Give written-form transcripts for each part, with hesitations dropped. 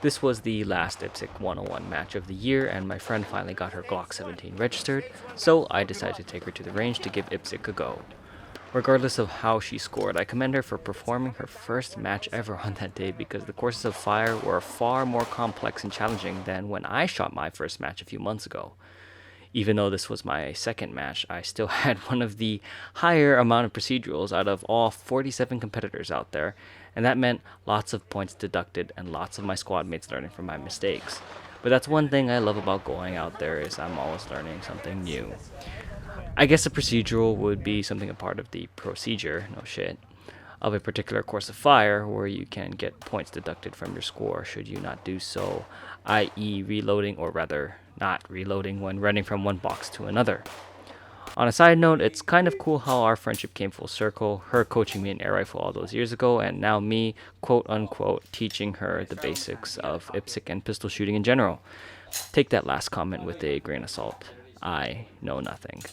This was the last IPSC 101 match of the year, and my friend finally got her Glock 17 registered, so I decided to take her to the range to give IPSC a go. Regardless of how she scored, I commend her for performing her first match ever on that day because the courses of fire were far more complex and challenging than when I shot my first match a few months ago. Even though this was my second match, I still had one of the higher amount of procedurals out of all 47 competitors out there, and that meant lots of points deducted and lots of my squad mates learning from my mistakes. But that's one thing I love about going out there is I'm always learning something new. I guess a procedural would be something a part of the procedure, no shit, of a particular course of fire where you can get points deducted from your score should you not do so, i.e. reloading, or rather not reloading when running from one box to another. On a side note, it's kind of cool how our friendship came full circle, her coaching me an air rifle all those years ago, and now me, quote unquote, teaching her the basics of IPSC and pistol shooting in general. Take that last comment with a grain of salt. I know nothing.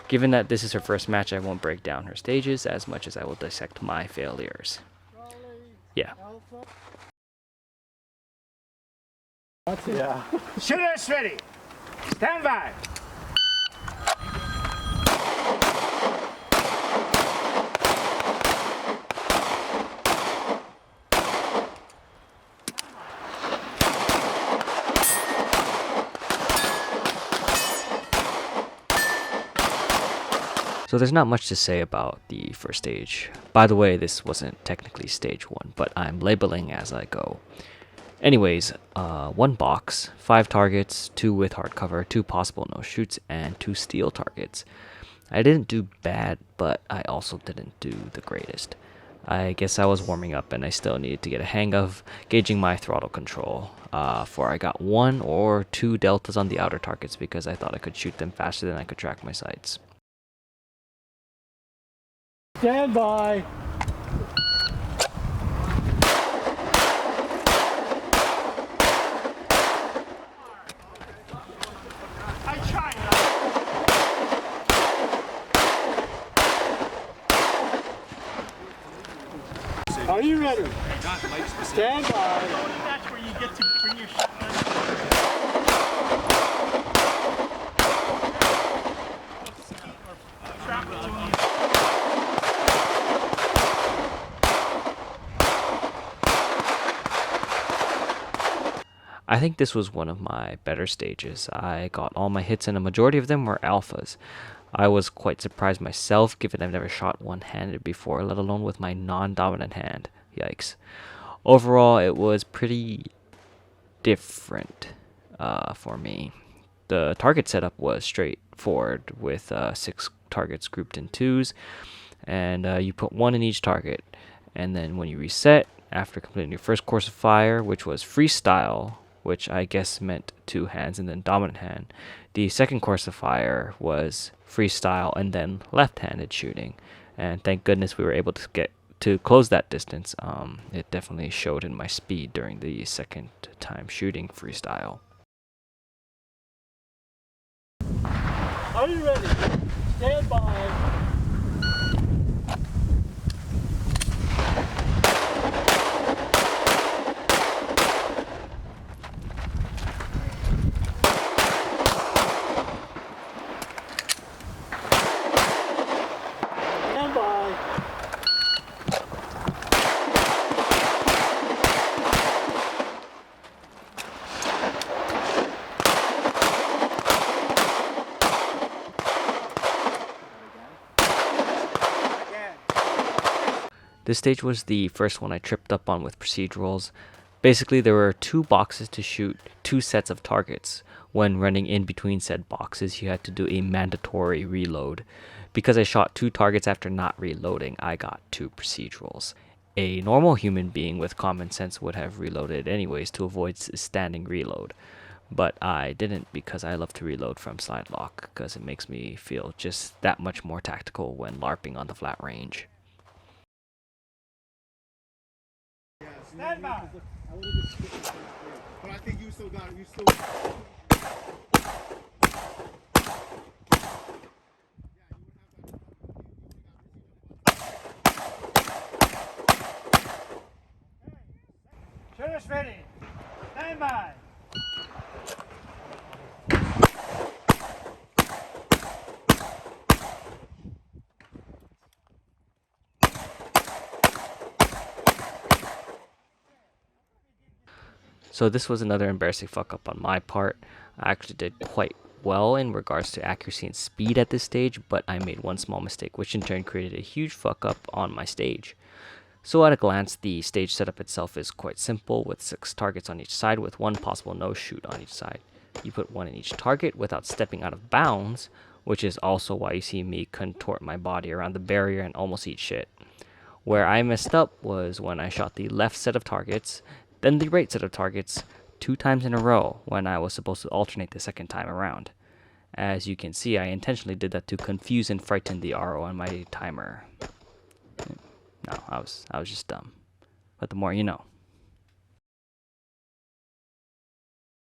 Given that this is her first match, I won't break down her stages as much as I will dissect my failures. Yeah. Yeah. Shooters ready. Stand by. So there's not much to say about the first stage. By the way, this wasn't technically stage 1, but I'm labeling as I go. Anyways, 1 box, 5 targets, 2 with hardcover, 2 possible no-shoots, and 2 steel targets. I didn't do bad, but I also didn't do the greatest. I guess I was warming up and I still needed to get a hang of gauging my throttle control, for I got 1 or 2 deltas on the outer targets because I thought I could shoot them faster than I could track my sights. Stand by. Are you ready? Stand by. That's where you get to bring your shotgun. I think this was one of my better stages. I got all my hits and a majority of them were alphas. I was quite surprised myself given I've never shot one-handed before, let alone with my non-dominant hand. Yikes. Overall, it was pretty different for me. The target setup was straightforward with 6 targets grouped in 2s, and you put 1 in each target. And then when you reset, after completing your first course of fire, which was freestyle, which I guess meant 2 hands and then dominant hand, the second course of fire was freestyle and then left-handed shooting. And thank goodness we were able to get to close that distance. It definitely showed in my speed during the second time shooting freestyle. Are you ready? Stand by. Stand by. This stage was the first one I tripped up on with procedurals. Basically, there were 2 boxes to shoot 2 sets of targets. When running in between said boxes, you had to do a mandatory reload. Because I shot 2 targets after not reloading, I got 2 procedurals. A normal human being with common sense would have reloaded anyways to avoid standing reload. But I didn't because I love to reload from slide lock because it makes me feel just that much more tactical when LARPing on the flat range. Stand by. But I think you still got it. You still. Shooters ready. Stand by. So this was another embarrassing fuck up on my part. I actually did quite well in regards to accuracy and speed at this stage, but I made one small mistake, which in turn created a huge fuck up on my stage. So at a glance, the stage setup itself is quite simple, with 6 targets on each side with one possible no shoot on each side. You put one in each target without stepping out of bounds, which is also why you see me contort my body around the barrier and almost eat shit. Where I messed up was when I shot the left set of targets, then the right set of targets 2 times in a row when I was supposed to alternate the second time around. As you can see, I intentionally did that to confuse and frighten the RO on my timer. No, I was just dumb. But the more you know.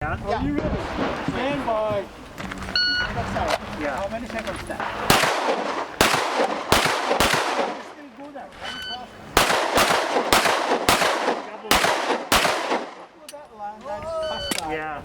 Are you ready? Stand by. Yeah. How many seconds that? Yeah.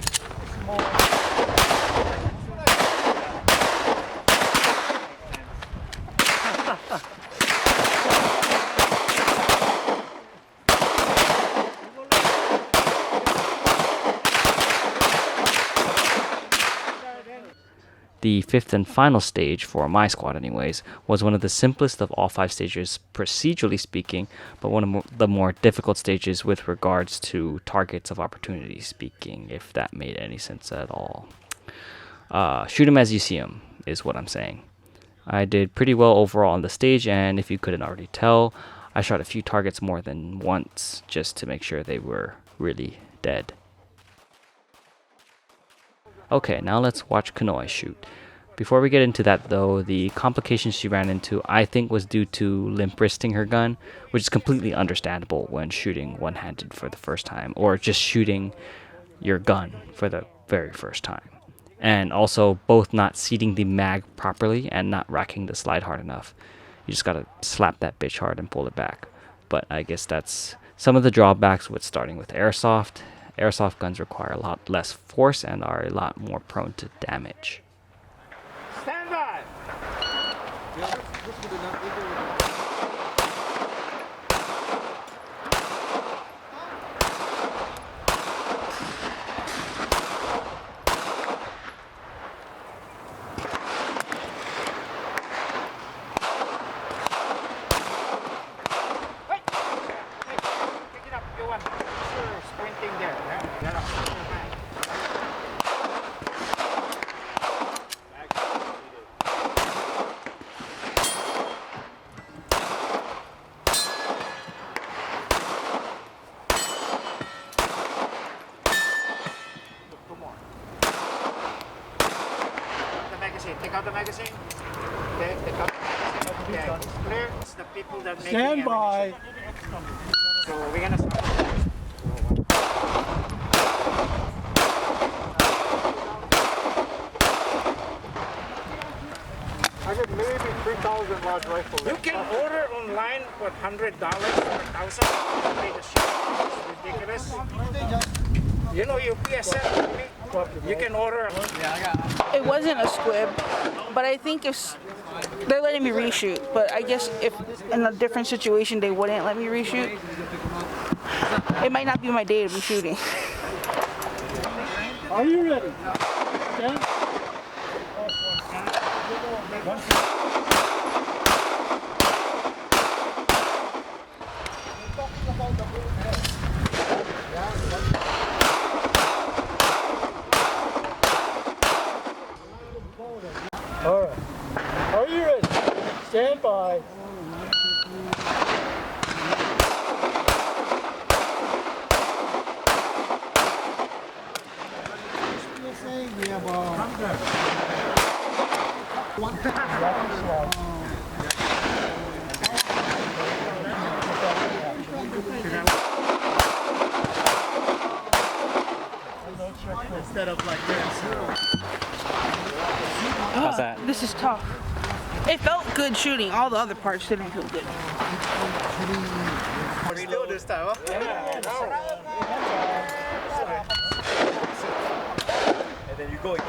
The 5th and final stage, for my squad anyways, was one of the simplest of all 5 stages procedurally speaking, but one of the more difficult stages with regards to targets of opportunity speaking, if that made any sense at all. Shoot 'em as you see 'em is what I'm saying. I did pretty well overall on the stage, and if you couldn't already tell, I shot a few targets more than once just to make sure they were really dead. Okay, now let's watch Kanoe shoot. Before we get into that though, the complications she ran into I think was due to limp wristing her gun, which is completely understandable when shooting one-handed for the first time, or just shooting your gun for the very first time. And also both not seating the mag properly and not racking the slide hard enough. You just gotta slap that bitch hard and pull it back. But I guess that's some of the drawbacks with starting with airsoft. Airsoft guns require a lot less force and are a lot more prone to damage. Stand by. Pick it up. You want squinting there. Yeah. Take out the magazine. Okay, take out the magazine. Okay, it's clear. It's the people that make Stand by. So we're gonna start. I got maybe 3,000 large rifle. You can order online for $100 or $1,000. Pay the ship. It's ridiculous. You know IPSC. You can order. It wasn't a squib, but I think if they're letting me reshoot, but I guess if in a different situation they wouldn't let me reshoot, it might not be my day to be shooting. Are you ready? Stand. All right. Are you ready? Stand by. Instead of like this. How's that? This is tough. It felt good shooting. All the other parts didn't feel good. Reload this time, huh? then you go again.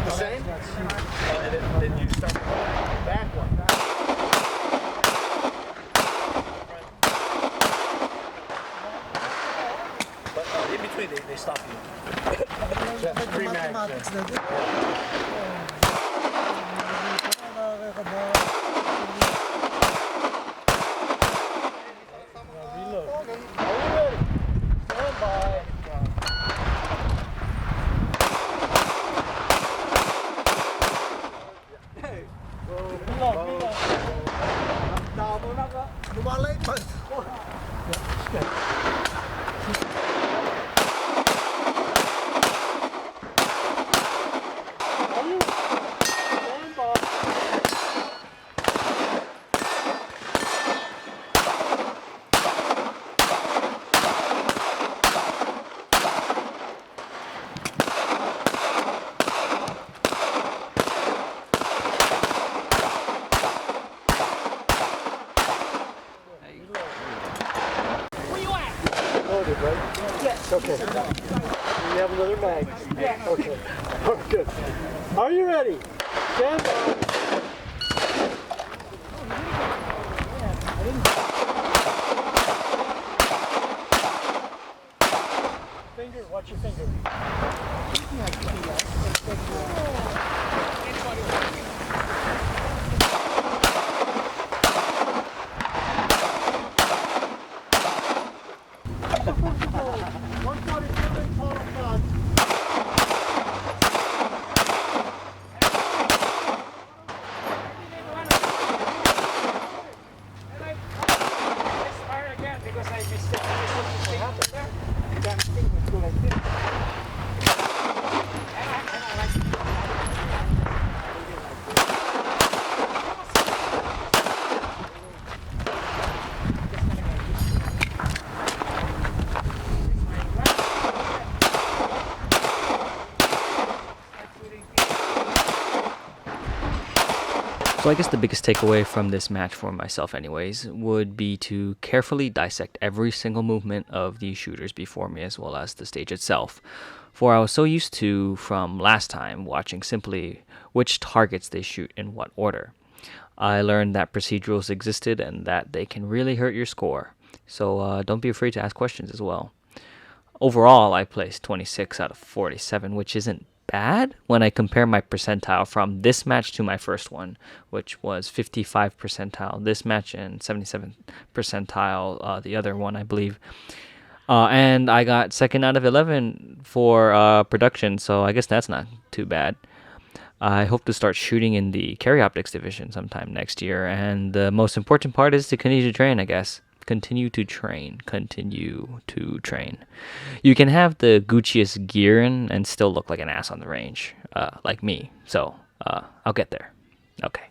The same? And then you start back one. But in between, they stop you. Mathematics na din. Reload. Are you ready? Stand by. Reload. Lumalay pa. Stand by. Loaded, right? Yes. Okay. You have another mag? Yeah. Okay. Oh, good. Are you ready? Stand by. Finger, watch your finger. Let's fire again because I missed it. What happened there? The damn thing would go like this. So I guess the biggest takeaway from this match for myself anyways would be to carefully dissect every single movement of the shooters before me as well as the stage itself. For I was so used to, from last time, watching simply which targets they shoot in what order. I learned that procedurals existed and that they can really hurt your score. So don't be afraid to ask questions as well. Overall, I placed 26 out of 47, which isn't bad when I compare my percentile from this match to my first one, which was 55 percentile this match and 77 percentile the other one, I believe. And I got second out of 11 for production, so I guess that's not too bad. I hope to start shooting in the carry optics division sometime next year, and the most important part is to continue to train, I guess. Continue to train. You can have the Gucciest gear and still look like an ass on the range, like me. So I'll get there. Okay.